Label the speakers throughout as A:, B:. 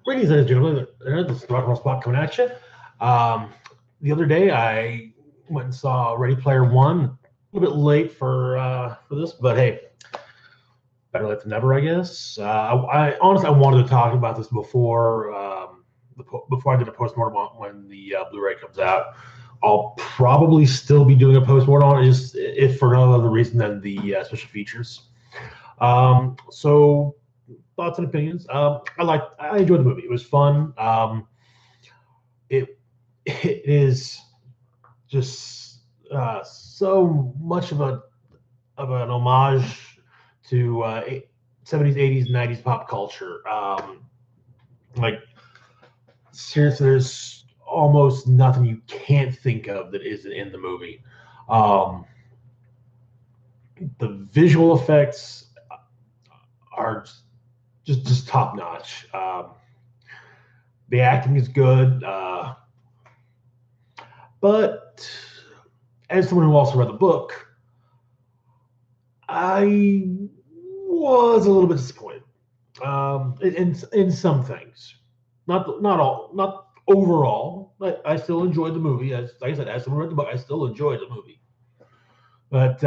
A: Greetings, ladies and gentlemen. This is Rock and Roll Spot coming at you. Um, the other day, I went and saw Ready Player One. A little bit late for this, but hey, better late than never, I guess. I honestly I wanted to talk about this before before I did a postmortem on when the Blu-ray comes out. I'll probably still be doing a postmortem on it, just if for no other reason than the special features. So thoughts and opinions. I enjoyed the movie. It was fun. It it is just so much of an homage to 70s, 80s, 90s pop culture. Like seriously, there's almost nothing you can't think of that isn't in the movie. Um, the visual effects are just top notch. The acting is good, but as someone who also read the book, I was a little bit disappointed in some things. Not all, not overall. But I still enjoyed the movie. As like I said, as someone who read the book, I still enjoyed the movie. But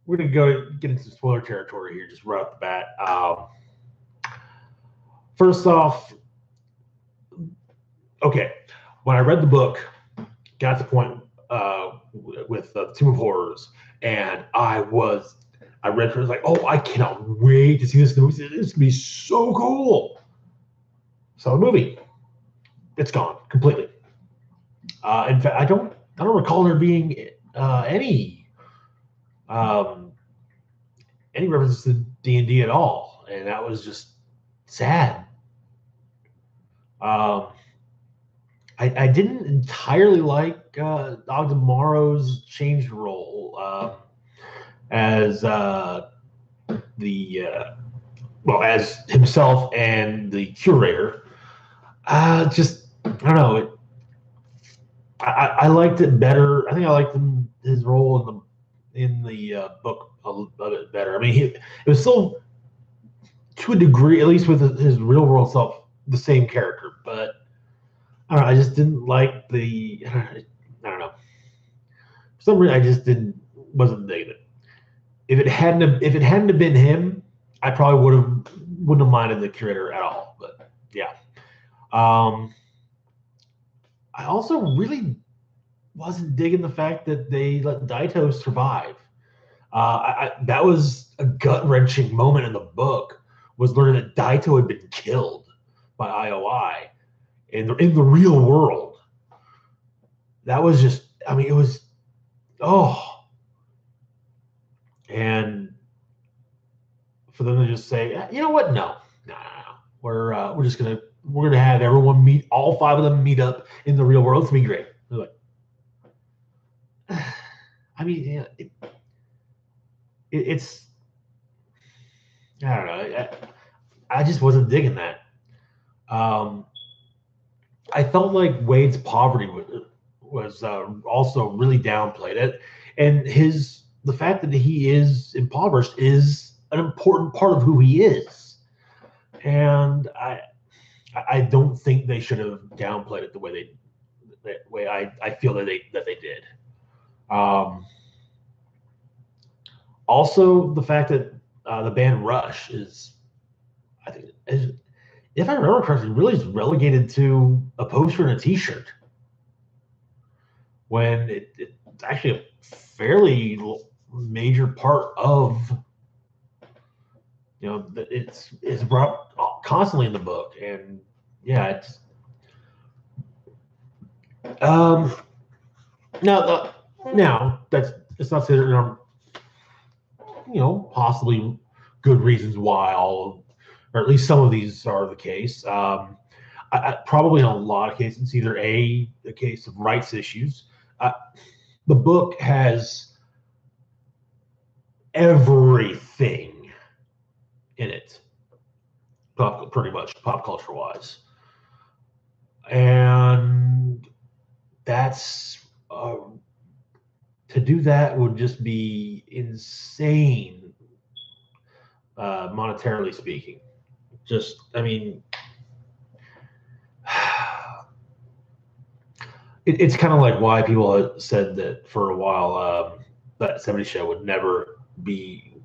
A: we're gonna get into spoiler territory here, just right off the bat. First off, okay, when I read the book, got to the point with the Tomb of Horrors, and I read it, I was like, oh, I cannot wait to see this movie. It's gonna be so cool. So the movie, it's gone completely. In fact, I don't recall there being um, any reference to D&D at all, and that was just sad. Um, I didn't entirely like Ogden Morrow's changed role as the as himself and the curator. Just I don't know. I liked it better. I think I liked his role in the book a bit better. I mean, it was still to a degree, at least with his real world self, the same character, but I don't know. I just didn't like I don't know. For some reason, I just wasn't digging it. If it hadn't have been him, I probably wouldn't have minded the curator at all. But yeah, I also really wasn't digging the fact that they let Daito survive. That was a gut wrenching moment in the book. Was learning that Daito had been killed by IOI in the real world. That was just, I mean, it was, oh, and for them to just say, you know what, no. We're gonna have everyone meet, all five of them meet up in the real world. It's gonna be great. They're like, I mean, yeah, it's, I don't know. I just wasn't digging that. Um, I felt like Wade's poverty was also really downplayed it, and the fact that he is impoverished is an important part of who he is, and I don't think they should have downplayed it the way I feel that they did. Um, Also, the fact that the band Rush is, I think, if I remember correctly, really is relegated to a poster and a T-shirt when it's actually a fairly major part of, it's brought constantly in the book, and yeah, it's um now that's it's not saying there are possibly good reasons why or at least some of these are the case. Probably in a lot of cases, it's either a case of rights issues. The book has everything in it, pretty much pop culture wise, and that's to do that would just be insane, monetarily speaking. Just, I mean, it's kind of like why people have said that for a while that 70 show would never be,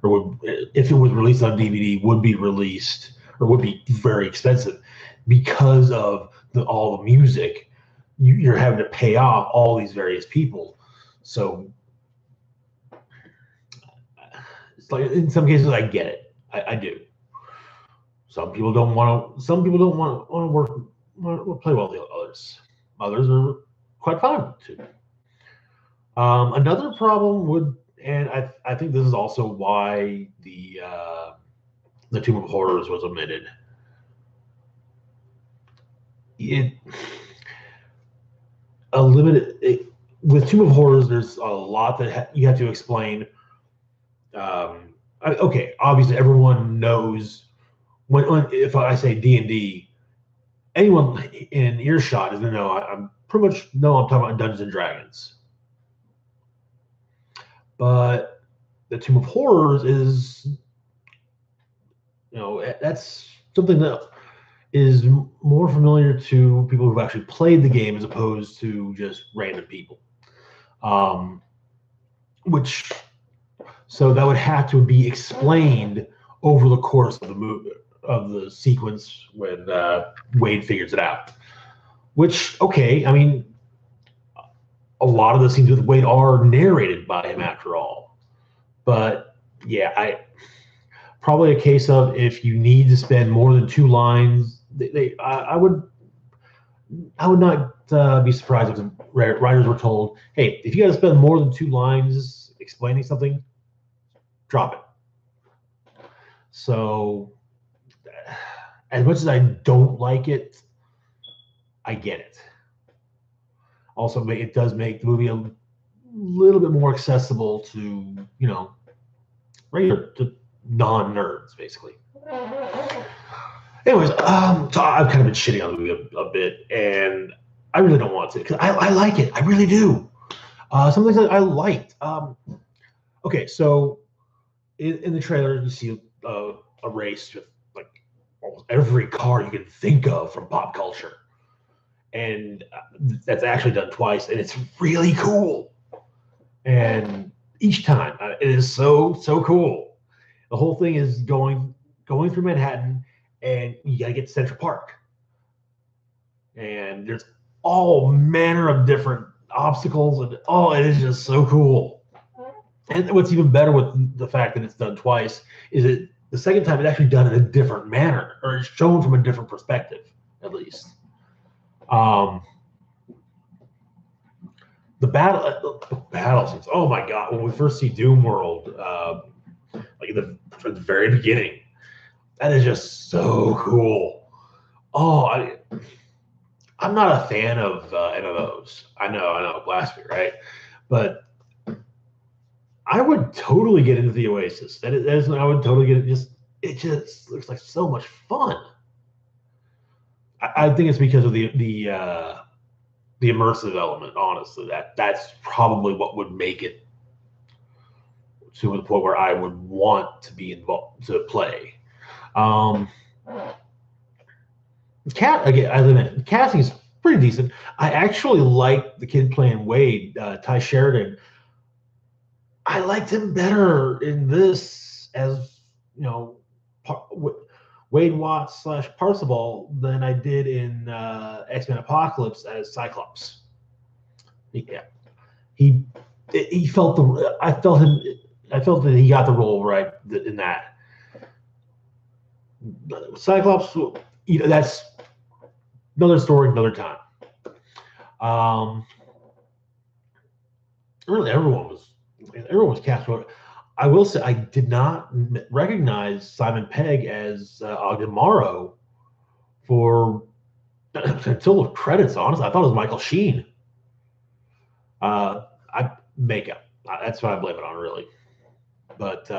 A: or would, if it was released on DVD, would be released or would be very expensive because of all the music. You're having to pay off all these various people. So it's like in some cases I get it. I do. Some people don't want to. Some people don't want to work, want to play well with others. Others are quite fine too. Another problem would, and I think this is also why the Tomb of Horrors was omitted. It a limited with Tomb of Horrors. There's a lot that you have to explain. Okay, obviously everyone knows when if I say D&D, anyone in earshot is gonna know I'm pretty much know I'm talking about Dungeons and Dragons. But the Tomb of Horrors is, that's something that is more familiar to people who've actually played the game as opposed to just random people. Which, so that would have to be explained over the course of the movie, of the sequence when Wade figures it out. Which, okay, I mean, a lot of the scenes with Wade are narrated by him after all. But yeah, probably a case of if you need to spend more than 2 lines, I would not be surprised if the writers were told, hey, if you got to spend more than 2 lines explaining something, drop it. So as much as I don't like it, I get it. Also, it does make the movie a little bit more accessible to, regular, to non-nerds, basically. Anyways, so I've kind of been shitting on the movie a bit, and I really don't want to, because I like it. I really do. Some things that I liked. Okay, so in the trailer, you see a race with like almost every car you can think of from pop culture. And that's actually done twice, and it's really cool. And each time, it is so cool. The whole thing is going through Manhattan, and you gotta get to Central Park. And there's all manner of different obstacles, and it is just so cool. And what's even better with the fact that it's done twice is that the second time it's actually done in a different manner, or it's shown from a different perspective, at least. The battle scenes. Oh my god! When we first see Doom World, like from the very beginning, that is just so cool. I'm not a fan of MMOs. I know, blasphemy, right? But I would totally get into the Oasis. I would totally get it. It just looks like so much fun. I think it's because of the immersive element. Honestly, that's probably what would make it to the point where I would want to be involved to play. Casting is pretty decent. I actually like the kid playing Wade, Ty Sheridan. I liked him better in this as Wade Watts / Parzival than I did in X-Men Apocalypse as Cyclops. Yeah, he felt I felt that he got the role right in that. Cyclops, that's another story, another time. Really, everyone was cast. I will say I did not recognize Simon Pegg as Ogden Morrow until the credits. Honestly, I thought it was Michael Sheen. Makeup. That's what I blame it on, really. But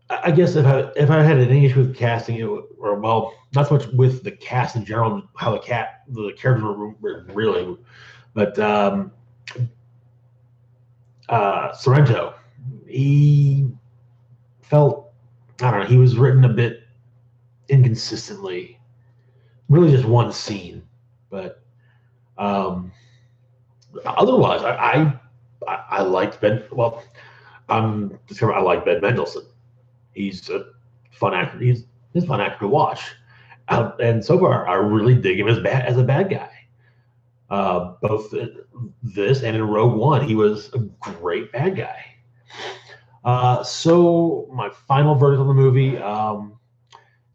A: I guess if I had an issue with casting, not so much with the cast in general, how the characters were really, but Sorrento, he felt, I don't know, he was written a bit inconsistently. Really, just one scene, but otherwise, I liked Ben. Well, I'm discovering I like Ben Mendelsohn. He's a fun actor. He's a fun actor to watch, and so far I really dig him as a bad guy. Both this and in Rogue One, he was a great bad guy. So my final verdict on the movie,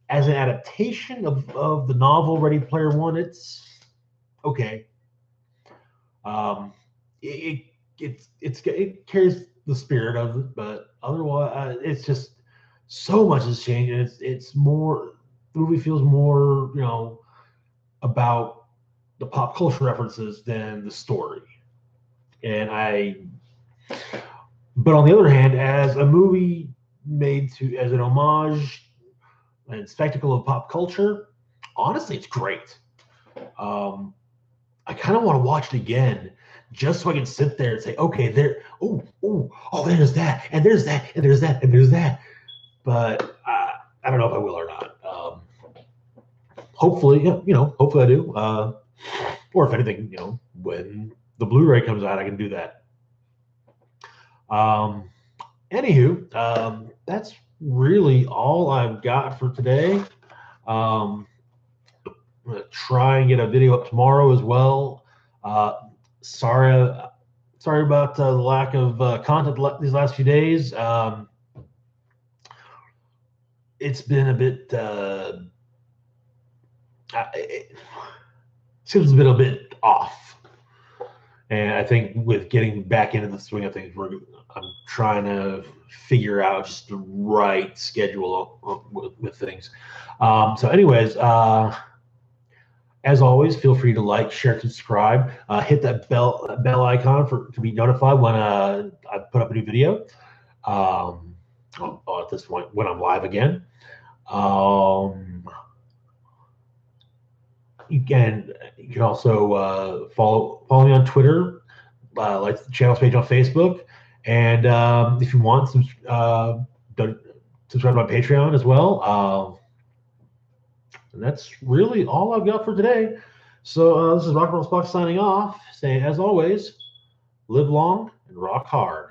A: as an adaptation of the novel Ready Player One, it's okay. It carries the spirit of it, but otherwise, it's just so much has changed. And it's more, the movie feels more, about the pop culture references than the story. And but on the other hand, as a movie made as an homage and spectacle of pop culture, honestly, it's great. I kind of want to watch it again just so I can sit there and say, okay, there's that, and there's that, and there's that, and there's that. But I don't know if I will or not. Hopefully, hopefully I do. Or if anything, when the Blu-ray comes out, I can do that. Anywho, that's really all I've got for today. I'm gonna try and get a video up tomorrow as well. Sorry about the lack of content these last few days. It's been a bit. It seems a little bit off, and I think with getting back into the swing of things, I'm trying to figure out just the right schedule with things. So, anyways. As always, feel free to like, share, subscribe. Hit that bell icon to be notified when I put up a new video. At this point, when I'm live again. You can also follow me on Twitter, like the channel's page on Facebook, and if you want, subscribe to my Patreon as well. And that's really all I've got for today. So this is Rock and Roll Spock signing off, saying, as always, live long and rock hard.